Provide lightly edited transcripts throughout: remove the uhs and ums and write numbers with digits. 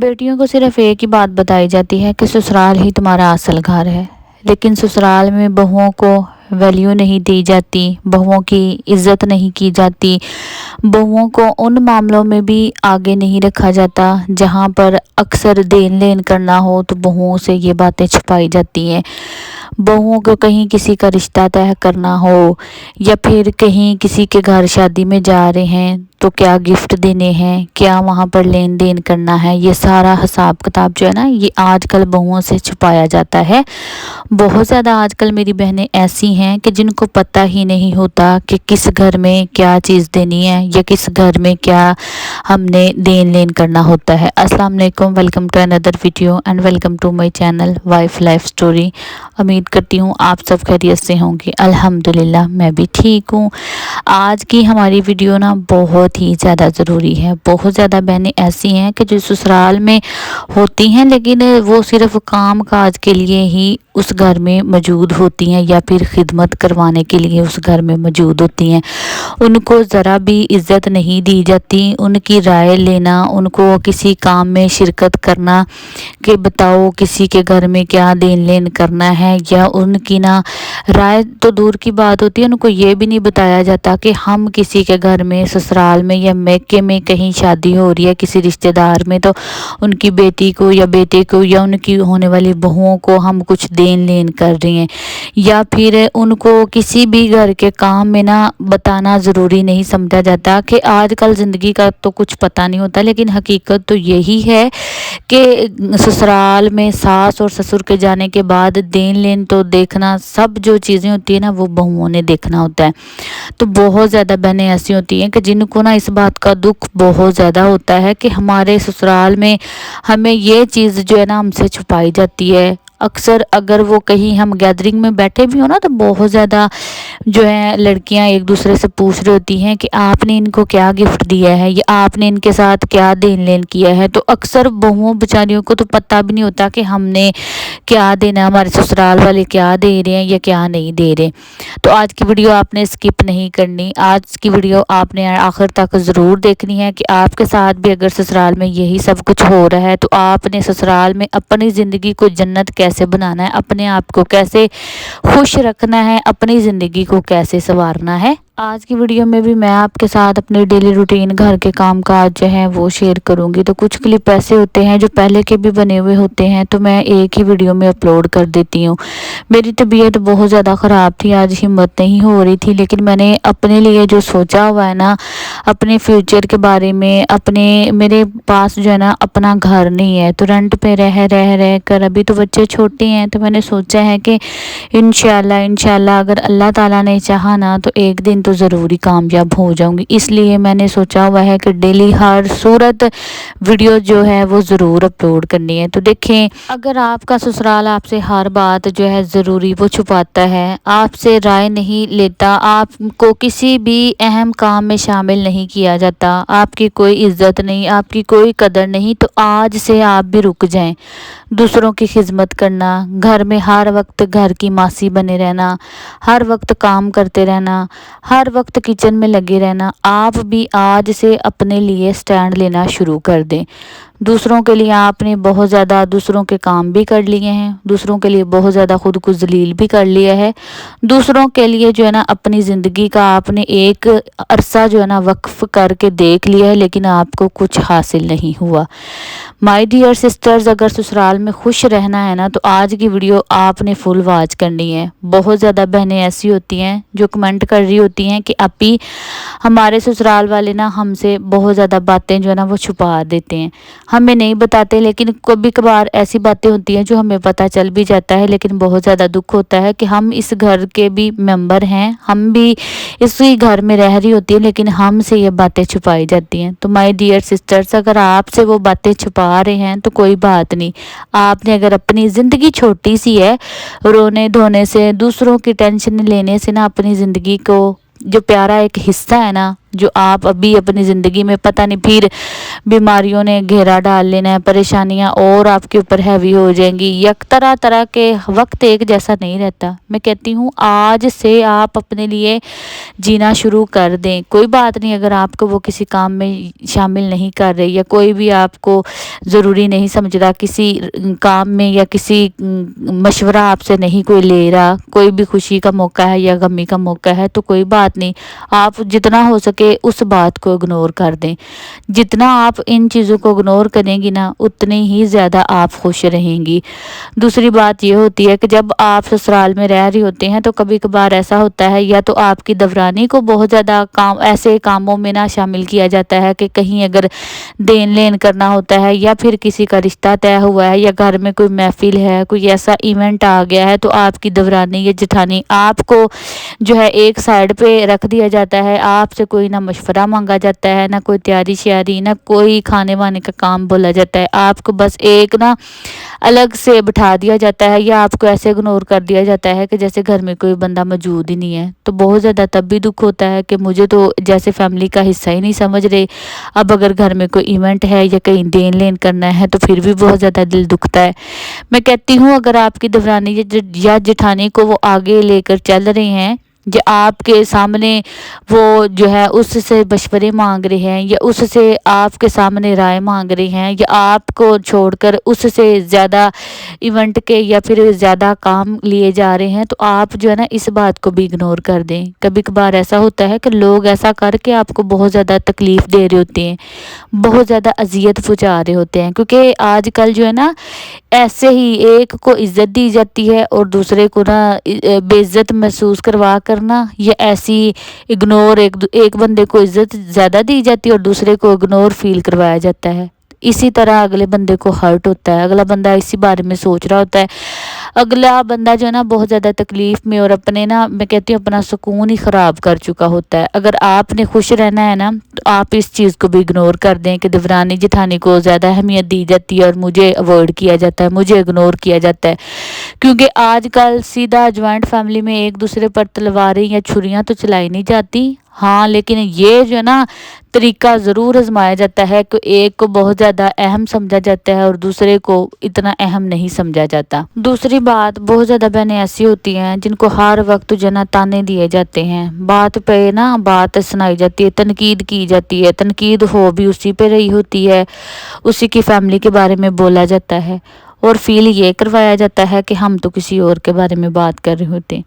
बेटियों को सिर्फ एक ही बात बताई जाती है कि ससुराल ही तुम्हारा असल घर है, लेकिन ससुराल में बहुओं को वैल्यू नहीं दी जाती, बहुओं की इज्जत नहीं की जाती, बहुओं को उन मामलों में भी आगे नहीं रखा जाता जहां पर अक्सर देन लेन करना हो तो बहुओं से ये बातें छुपाई जाती हैं। बहुओं को कहीं किसी का रिश्ता तय करना हो या फिर कहीं किसी के घर शादी में जा रहे हैं तो क्या गिफ्ट देने हैं, क्या वहाँ पर लेन देन करना है, ये सारा हिसाब किताब जो है ना ये आजकल बहुओं से छुपाया जाता है। बहुत ज़्यादा आजकल मेरी बहनें ऐसी हैं कि जिनको पता ही नहीं होता कि किस घर में क्या चीज़ देनी है या किस घर में क्या हमने देन लेन करना होता है। अस्सलाम वालेकुम, welcome to another video and welcome to my channel wife life story. उम्मीद करती हूँ आप सब खैरियत से होंगे। अल्हम्दुलिल्लाह मैं भी ठीक हूँ। आज की हमारी वीडियो ना बहुत ही ज़्यादा ज़रूरी है। बहुत ज़्यादा बहनें ऐसी हैं कि जो ससुराल में होती हैं लेकिन वो सिर्फ काम काज के लिए ही उस घर में मौजूद होती हैं या फिर खिदमत करवाने के लिए उस घर में मौजूद होती हैं। उनको ज़रा भी इज़्ज़त नहीं दी जाती, उनकी राय लेना, उनको किसी काम में शिरकत करना कि बताओ किसी के घर में क्या देन लेन करना है, या उनकी ना राय तो दूर की बात होती है, उनको ये भी नहीं बताया जाता कि हम किसी के घर में ससुराल में या मैके में कहीं शादी हो रही है किसी रिश्तेदार में तो उनकी बेटी को या बेटे को या उनकी होने वाली बहुओं को हम कुछ देन लेन कर रहे हैं, या फिर उनको किसी भी घर के काम में ना बताना ज़रूरी नहीं समझा जाता। कि आजकल ज़िंदगी का तो कुछ पता नहीं होता, लेकिन हकीकत तो यही है कि ससुराल में सास और ससुर के जाने के बाद देन लेन तो देखना, सब जो चीज़ें होती है ना वो बहुओं ने देखना होता है। तो बहुत ज़्यादा बहनें ऐसी होती हैं कि जिनको ना इस बात का दुख बहुत ज़्यादा होता है कि हमारे ससुराल में हमें ये चीज़ जो है ना हमसे छुपाई जाती है। अक्सर अगर वो कहीं हम गैदरिंग में बैठे भी हो ना तो बहुत ज़्यादा जो है लड़कियां एक दूसरे से पूछ रही होती हैं कि आपने इनको क्या गिफ्ट दिया है या आपने इनके साथ क्या देन लेन किया है। तो अक्सर बहुओं बेचारियों को तो पता भी नहीं होता कि हमने क्या देना, हमारे ससुराल वाले क्या दे रहे हैं या क्या नहीं दे रहे। तो आज की वीडियो आपने स्किप नहीं करनी, आज की वीडियो आपने आखिर तक ज़रूर देखनी है कि आपके साथ भी अगर ससुराल में यही सब कुछ हो रहा है तो आपने ससुराल में अपनी ज़िंदगी को जन्नत कैसे बनाना है, अपने आप को कैसे खुश रखना है, अपनी ज़िंदगी को कैसे संवारना है। आज की वीडियो में भी मैं आपके साथ अपने डेली रूटीन घर के काम काज जो है वो शेयर करूंगी। तो कुछ क्लिप ऐसे होते हैं जो पहले के भी बने हुए होते हैं तो मैं एक ही वीडियो में अपलोड कर देती हूँ। मेरी तबीयत बहुत ज़्यादा ख़राब थी, आज हिम्मत नहीं हो रही थी, लेकिन मैंने अपने लिए जो सोचा हुआ है ना, अपने फ्यूचर के बारे में, अपने मेरे पास जो है ना अपना घर नहीं है तो रेंट पे रह कर, अभी तो बच्चे छोटे हैं, तो मैंने सोचा है कि इंशाल्लाह अगर अल्लाह ताला ने चाहा ना तो एक दिन तो ज़रूरी कामयाब हो जाऊंगी। इसलिए मैंने सोचा हुआ है कि डेली हर सूरत वीडियो जो है वो ज़रूर अपलोड करनी है। तो देखें, अगर आपका ससुराल आपसे हर बात जो है ज़रूरी वो छुपाता है, आपसे राय नहीं लेता, आपको किसी भी अहम काम में शामिल नहीं किया जाता, आपकी कोई इज्जत नहीं, आपकी कोई कदर नहीं, तो आज से आप भी रुक जाएं। दूसरों की खिदमत करना, घर में हर वक्त घर की मासी बने रहना, हर वक्त काम करते रहना, हर वक्त किचन में लगे रहना, आप भी आज से अपने लिए स्टैंड लेना शुरू कर दें। दूसरों के लिए आपने बहुत ज़्यादा दूसरों के काम भी कर लिए हैं, दूसरों के लिए बहुत ज़्यादा खुद को जलील भी कर लिया है, दूसरों के लिए जो है ना अपनी ज़िंदगी का आपने एक अरसा जो है ना वक्फ करके देख लिया है, लेकिन आपको कुछ हासिल नहीं हुआ। माय डियर सिस्टर्स, अगर ससुराल में खुश रहना है ना तो आज की वीडियो आपने फुल वॉच करनी है। बहुत ज़्यादा बहनें ऐसी होती हैं जो कमेंट कर रही होती हैं कि अपी हमारे ससुराल वाले ना हमसे बहुत ज़्यादा बातें जो है ना वो छुपा देते हैं, हमें नहीं बताते, लेकिन कभी कभार ऐसी बातें होती हैं जो हमें पता चल भी जाता है। लेकिन बहुत ज़्यादा दुख होता है कि हम इस घर के भी मेंबर हैं, हम भी इसी घर में रह रही होती है, लेकिन हमसे ये बातें छुपाई जाती हैं। तो माय डियर सिस्टर्स, अगर आपसे वो बातें छुपा रहे हैं तो कोई बात नहीं, आपने अगर अपनी ज़िंदगी छोटी सी है, रोने धोने से, दूसरों की टेंशन लेने से ना अपनी ज़िंदगी को जो प्यारा एक हिस्सा है ना जो आप अभी अपनी ज़िंदगी में पता नहीं फिर बीमारियों ने घेरा डाल लेना है, परेशानियां और आपके ऊपर हैवी हो जाएंगी। एक तरह तरह के वक्त एक जैसा नहीं रहता। मैं कहती हूँ आज से आप अपने लिए जीना शुरू कर दें। कोई बात नहीं अगर आपको वो किसी काम में शामिल नहीं कर रहे या कोई भी आपको ज़रूरी नहीं समझ रहा किसी काम में या किसी मशवरा आपसे नहीं कोई ले रहा, कोई भी खुशी का मौका है या गमी का मौका है तो कोई बात नहीं, आप जितना हो सके उस बात को इग्नोर कर दें। जितना आप इन चीज़ों को इग्नोर करेंगी ना उतनी ही ज़्यादा आप खुश रहेंगी। दूसरी बात ये होती है कि जब आप ससुराल में रह रही होते हैं तो कभी कभार ऐसा होता है या तो आपकी दवरानी को बहुत ज़्यादा काम ऐसे कामों में ना शामिल किया जाता है कि कहीं अगर देन लेन करना होता है या फिर किसी का रिश्ता तय हुआ है या घर में कोई महफिल है, कोई ऐसा इवेंट आ गया है तो आपकी दवरानी या जेठानी आपको जो है एक साइड पे रख दिया जाता है। आपसे कोई ना मशवरा मांगा जाता है, ना कोई तैयारी श्यारी, ना कोई खाने वाने का काम बोला जाता है। आपको बस एक ना अलग से बिठा दिया जाता है या आपको ऐसे इग्नोर कर दिया जाता है कि जैसे घर में कोई बंदा मौजूद ही नहीं है। तो बहुत ज़्यादा तब भी दुख होता है कि मुझे तो जैसे फैमिली का हिस्सा ही नहीं समझ रहे। अब अगर घर में कोई इवेंट है या कहीं देन लेन करना है तो फिर भी बहुत ज़्यादा दिल दुखता है। मैं कहती हूँ अगर आपकी दवरानी या जेठानी को वो आगे लेकर चल रहे हैं जो आपके सामने वो जो है उससे मशवरे मांग रहे हैं या उससे आपके सामने राय मांग रहे हैं या आपको छोड़कर उससे ज़्यादा इवेंट के या फिर ज़्यादा काम लिए जा रहे हैं तो आप जो है ना इस बात को भी इग्नोर कर दें। कभी कभार ऐसा होता है कि लोग ऐसा करके आपको बहुत ज़्यादा तकलीफ़ दे रहे होते हैं, बहुत ज़्यादा अजियत पहुँचा रहे होते हैं। क्योंकि आजकल जो है ना ऐसे ही एक को इज्जत दी जाती है और दूसरे को ना बेइज्जत महसूस करवा करना या ऐसी इग्नोर एक बंदे को इज्जत ज़्यादा दी जाती है और दूसरे को इग्नोर फील करवाया जाता है। इसी तरह अगले बंदे को हर्ट होता है, अगला बंदा इसी बारे में सोच रहा होता है। अगला बंदा जो है ना बहुत ज़्यादा तकलीफ़ में और अपने ना मैं कहती हूँ अपना सुकून ही ख़राब कर चुका होता है। अगर आपने खुश रहना है ना तो आप इस चीज़ को भी इग्नोर कर दें कि दवरानी जेठानी को ज़्यादा अहमियत दी जाती है और मुझे अवॉइड किया जाता है, मुझे इग्नोर किया जाता है। क्योंकि आजकल सीधा जॉइंट फैमिली में एक दूसरे पर तलवारें या छुरियाँ तो चलाई नहीं जाती। हाँ लेकिन ये जो है ना तरीका ज़रूर आजमाया जाता है कि एक को बहुत ज़्यादा अहम समझा जाता है और दूसरे को इतना अहम नहीं समझा जाता। दूसरी बात बहुत ज़्यादा बहनें ऐसी होती हैं जिनको हर वक्त जो ना ताने दिए जाते हैं, बात पे ना बात सुनाई जाती है, तनकीद की जाती है, तनकीद हो भी उसी पे रही होती है, उसी की फैमिली के बारे में बोला जाता है और फील ये करवाया जाता है कि हम तो किसी और के बारे में बात कर रहे होते हैं।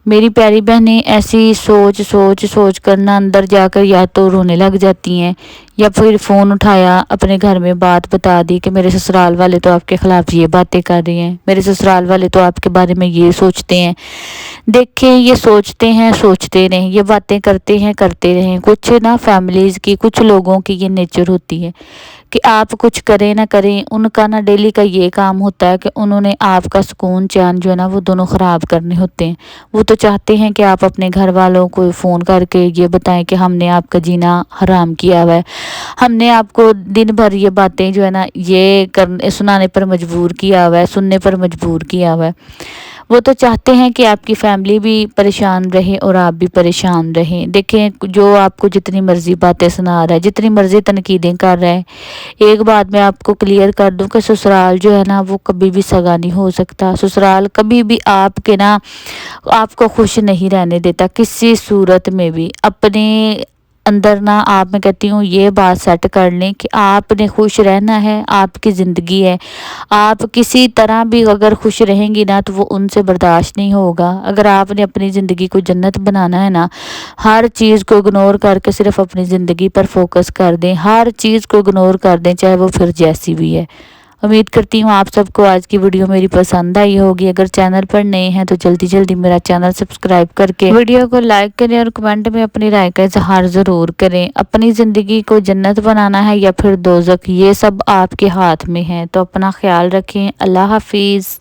मेरी प्यारी बहनें ऐसी सोच कर ना अंदर जाकर या तो रोने लग जाती हैं या फिर फ़ोन उठाया अपने घर में बात बता दी कि मेरे ससुराल वाले तो आपके ख़िलाफ़ ये बातें कर रहे हैं, मेरे ससुराल वाले तो आपके बारे में ये सोचते हैं। देखें ये सोचते रहें, ये बातें करते रहें। कुछ ना फैमिलीज़ की कुछ लोगों की ये नेचर होती है कि आप कुछ करें ना करें उनका ना डेली का ये काम होता है कि उन्होंने आपका सुकून चैन जो है ना वो दोनों ख़राब करने होते हैं। वो तो चाहते हैं कि आप अपने घर वालों को फ़ोन करके ये बताएं कि हमने आपका जीना हराम किया हुआ है, हमने आपको दिन भर ये बातें जो है ना ये सुनाने पर मजबूर किया हुआ है, सुनने पर मजबूर किया हुआ है। वो तो चाहते हैं कि आपकी फैमिली भी परेशान रहे और आप भी परेशान रहें। देखें जो आपको जितनी मर्ज़ी बातें सुना रहा है, जितनी मर्ज़ी तनकीदें कर रहा है, एक बात मैं आपको क्लियर कर दूं कि ससुराल जो है ना वो कभी भी सगा नहीं हो सकता। ससुराल कभी भी आपके ना आपको खुश नहीं रहने देता किसी सूरत में भी। अपने अंदर ना आप मैं कहती हूँ ये बात सेट कर लें कि आपने खुश रहना है, आपकी ज़िंदगी है, आप किसी तरह भी अगर खुश रहेंगी ना तो वो उनसे बर्दाश्त नहीं होगा। अगर आपने अपनी ज़िंदगी को जन्नत बनाना है ना, हर चीज़ को इग्नोर करके सिर्फ अपनी ज़िंदगी पर फोकस कर दें, हर चीज़ को इग्नोर कर दें चाहे वो फिर जैसी भी है। उम्मीद करती हूँ आप सबको आज की वीडियो मेरी पसंद आई होगी। अगर चैनल पर नए हैं तो जल्दी जल्दी मेरा चैनल सब्सक्राइब करके वीडियो को लाइक करें और कमेंट में अपनी राय का इजहार ज़रूर करें। अपनी ज़िंदगी को जन्नत बनाना है या फिर दोज़ख, ये सब आपके हाथ में है। तो अपना ख्याल रखें। अल्लाह हाफिज़।